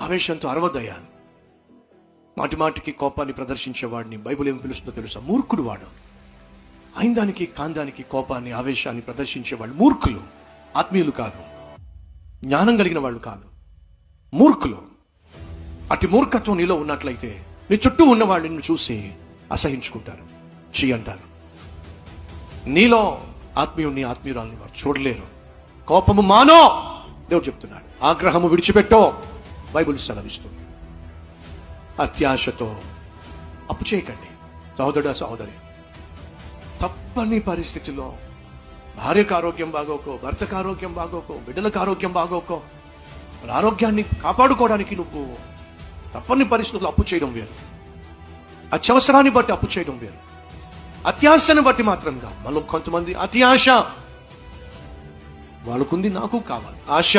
ఆవేశంతో అరవదయ్యా. మాటి మాటికి కోపాన్ని ప్రదర్శించేవాడిని బైబిల్ ఏం పిలుస్తుందో తెలుసా? మూర్ఖుడు వాడు. అయిందానికి కాందానికి కోపాన్ని ఆవేశాన్ని ప్రదర్శించేవాళ్ళు మూర్ఖులు, ఆత్మీయులు కాదు, జ్ఞానం కలిగిన వాళ్ళు కాదు, మూర్ఖులు. అటు మూర్ఖత్వం నీలో ఉన్నట్లయితే నీ చుట్టూ ఉన్న వాళ్ళని చూసి అసహించుకుంటారు, చీ అంటారు. నీలో ఆత్మీయుని ఆత్మీయురాల్ని వారు చూడలేరు. కోపము మానో, దేవుడు చెప్తున్నాడు. ఆగ్రహము విడిచిపెట్టో, బైబిల్ సెలవిస్తుంది. అత్యాశతో అప్పు చేయకండి. సహోదరుడా సహోదరి, తప్పని పరిస్థితిలో భార్యకు ఆరోగ్యం బాగోకో, భర్తకు ఆరోగ్యం బాగోకో, బిడ్డలకు ఆరోగ్యం బాగోకో, వాళ్ళ ఆరోగ్యాన్ని కాపాడుకోవడానికి నువ్వు తప్పని పరిస్థితుల్లో అప్పు చేయడం వేరు, అత్యవసరాన్ని బట్టి అప్పు చేయడం వేరు, అత్యాశని బట్టి మాత్రం కాదు. మళ్ళీ కొంతమంది అత్యాశ, వాళ్ళకుంది నాకు కావాలి ఆశ.